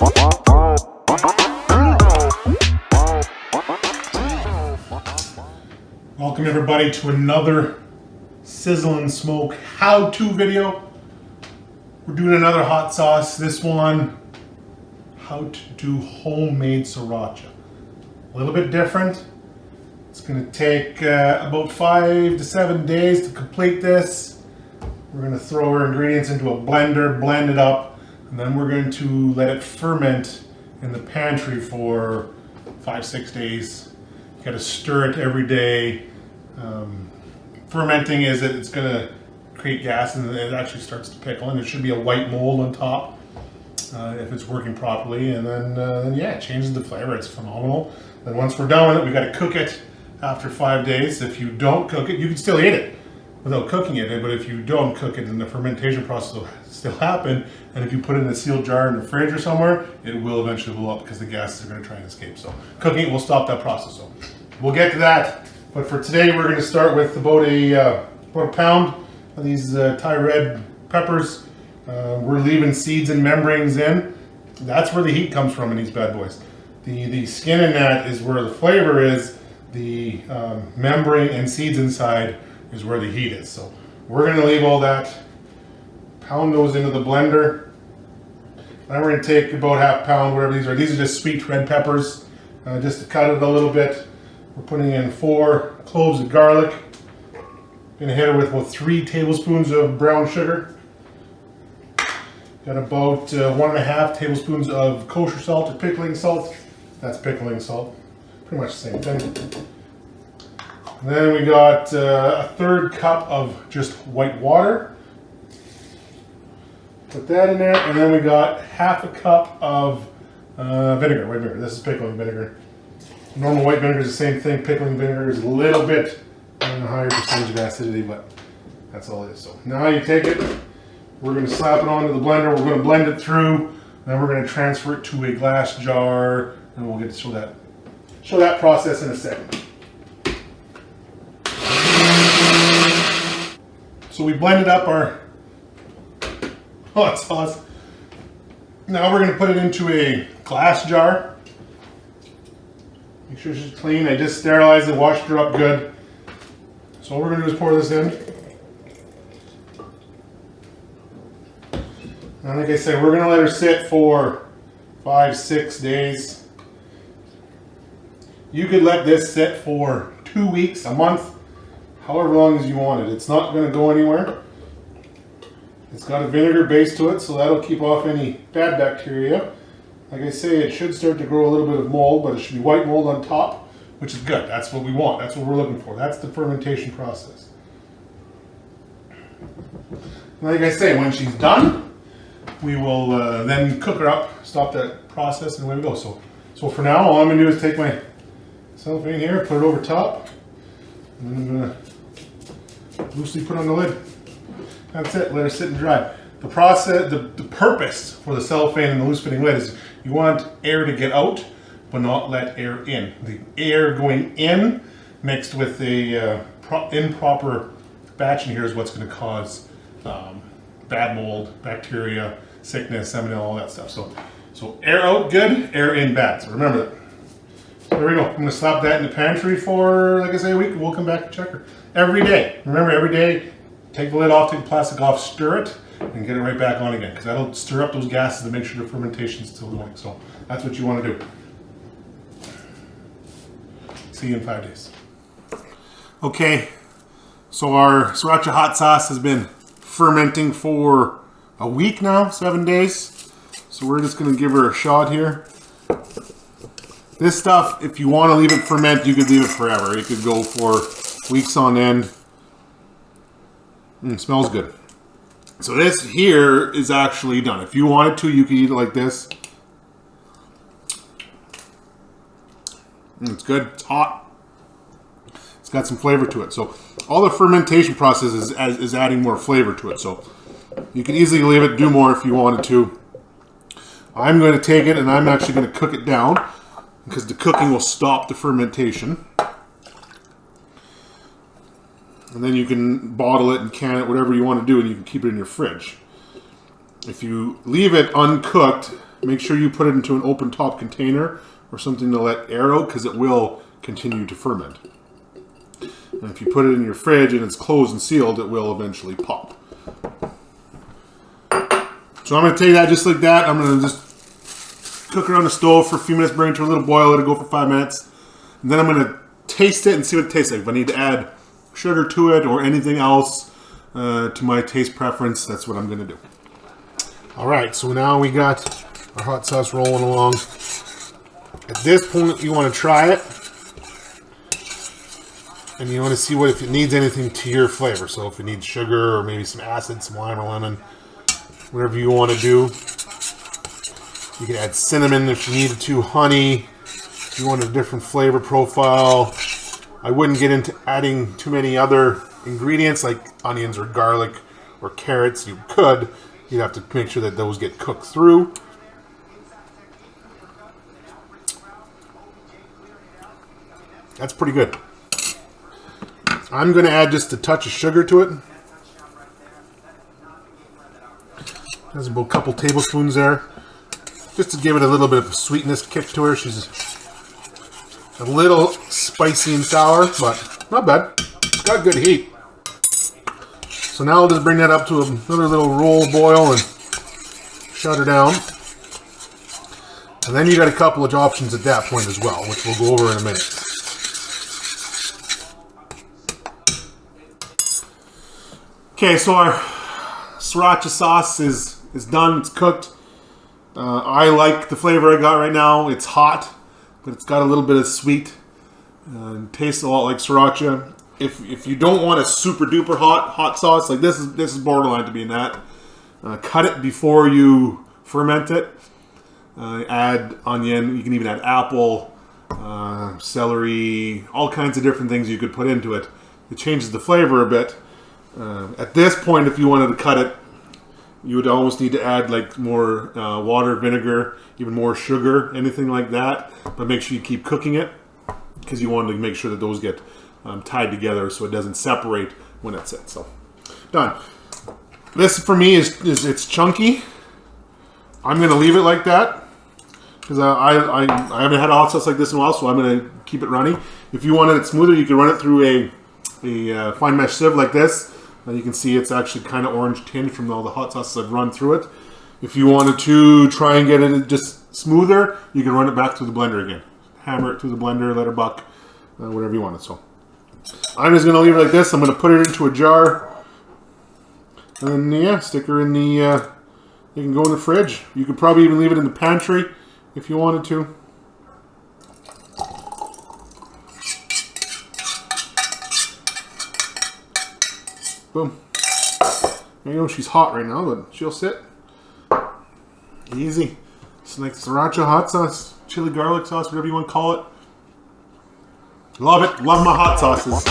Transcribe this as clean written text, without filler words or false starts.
Welcome everybody to another Sizzle and Smoke how-to video. We're doing another hot sauce. This one, how to do homemade Sriracha. A little bit different. It's going to take about 5 to 7 days to complete this. We're going to throw our ingredients into a blender, blend it up, and then we're going to let it ferment in the pantry for 5-6 days. You got to stir it every day. Fermenting is that it's going to create gas and it actually starts to pickle, and there should be a white mold on top if it's working properly, and then yeah, it changes the flavor. It's phenomenal. Then once we're done with it, we got to cook it after 5 days. If you don't cook it, you can still eat it without cooking it, but if you don't cook it, then the fermentation process will still happen, and if you put it in a sealed jar in the fridge or somewhere, it will eventually blow up because the gases are going to try and escape. So cooking it will stop that process. So we'll get to that. But for today, we're going to start with about a pound of these Thai red peppers. We're leaving seeds and membranes in. That's where the heat comes from in these bad boys. The skin in that is where the flavor is. The membrane and seeds inside is where the heat is. So we're going to leave all that, pound those into the blender. Now we're going to take about half pound, whatever these are. These are just sweet red peppers, just to cut it a little bit. We're putting in 4 cloves of garlic. Gonna hit it with about 3 tablespoons of brown sugar. Got about 1.5 tablespoons of kosher salt or pickling salt. That's pickling salt. Pretty much the same thing. And then we got a 1/3 cup of just white water. Put that in there, and then we got 1/2 cup of vinegar, white vinegar. This is pickling vinegar. Normal white vinegar is the same thing. Pickling vinegar is a little bit higher percentage of acidity, but that's all it is. So now you take it, we're going to slap it onto the blender, we're going to blend it through, then we're going to transfer it to a glass jar, and we'll get to show that process in a second. So we blended up our hot sauce. Now we're going to put it into a glass jar. Make sure she's clean. I just sterilized it, washed her up good. So all we're going to do is pour this in. And like I said, we're going to let her sit for 5-6 days. You could let this sit for 2 weeks, a month, however long as you want it. It's not going to go anywhere. It's got a vinegar base to it, so that'll keep off any bad bacteria. Like I say, it should start to grow a little bit of mold, but it should be white mold on top, which is good. That's what we want. That's what we're looking for. That's the fermentation process. Like I say, when she's done, we will then cook her up, stop that process, and away we go. So for now, all I'm going to do is take my cellophane here, put it over top, and then I'm going to loosely put on the lid. That's it. Let her sit and dry. The process, the purpose for the cellophane and the loose fitting lid is you want air to get out, but not let air in. The air going in mixed with the improper batching here is what's going to cause bad mold, bacteria, sickness, salmonella, all that stuff. So air out good, air in bad. So remember that. There we go. I'm going to slap that in the pantry for, like I say, a week, and we'll come back and check her. Every day. Remember, every day, take the lid off, take the plastic off, stir it, and get it right back on again, because that'll stir up those gases to make sure the fermentation is still going. So that's what you want to do. See you in 5 days. Okay, so our Sriracha hot sauce has been fermenting for a week now, 7 days. So we're just going to give her a shot here. This stuff, if you want to leave it ferment, you could leave it forever. It could go for weeks on end. It smells good. So this here is actually done. If you wanted to, you could eat it like this. It's good. It's hot. It's got some flavor to it. So all the fermentation process is adding more flavor to it. So you can easily leave it, do more if you wanted to. I'm going to take it and I'm actually going to cook it down because the cooking will stop the fermentation. And then you can bottle it and can it, whatever you want to do, and you can keep it in your fridge. If you leave it uncooked, make sure you put it into an open top container or something to let air out, because it will continue to ferment. And if you put it in your fridge and it's closed and sealed, it will eventually pop. So I'm going to take that just like that. I'm going to just cook it on the stove for a few minutes, bring it to a little boil, let it go for 5 minutes. And then I'm going to taste it and see what it tastes like. If I need to add sugar to it or anything else to my taste preference, that's what I'm going to do. All right, so now we got our hot sauce rolling along. At this point, you want to try it. And you want to see if it needs anything to your flavor. So if it needs sugar or maybe some acid, some lime or lemon, whatever you want to do. You can add cinnamon if you needed to, honey. If you want a different flavor profile. I wouldn't get into adding too many other ingredients like onions or garlic or carrots. You could. You'd have to make sure that those get cooked through. That's pretty good. I'm going to add just a touch of sugar to it. There's about a couple tablespoons there. Just to give it a little bit of a sweetness kick to her. She's a little spicy and sour, but not bad. It's got good heat. So now I'll just bring that up to another little roll boil and shut her down. And then you got a couple of options at that point as well, which we'll go over in a minute. Okay, so our Sriracha sauce is done. It's cooked. I like the flavor I got right now. It's hot, but it's got a little bit of sweet. It tastes a lot like Sriracha. If you don't want a super duper hot sauce, like this is borderline to be in that. Cut it before you ferment it. Add onion. You can even add apple, celery, all kinds of different things you could put into it. It changes the flavor a bit. At this point, if you wanted to cut it, you would almost need to add like more water, vinegar, even more sugar, anything like that. But make sure you keep cooking it, because you want to make sure that those get tied together so it doesn't separate when it's set. So, done. This for me is it's chunky. I'm going to leave it like that, because I haven't had a hot sauce like this in a while, so I'm going to keep it runny. If you wanted it smoother, you can run it through a fine mesh sieve like this. You can see it's actually kind of orange tinged from all the hot sauces I've run through it. If you wanted to try and get it just smoother, you can run it back through the blender again. Hammer it through the blender, let her buck, whatever you want it. So I'm just going to leave it like this. I'm going to put it into a jar. And yeah, stick her in the, you can go in the fridge. You could probably even leave it in the pantry if you wanted to. Boom. There you go. She's hot right now, but she'll sit. Easy. It's like Sriracha hot sauce, chili garlic sauce, whatever you want to call it. Love it. Love my hot sauces.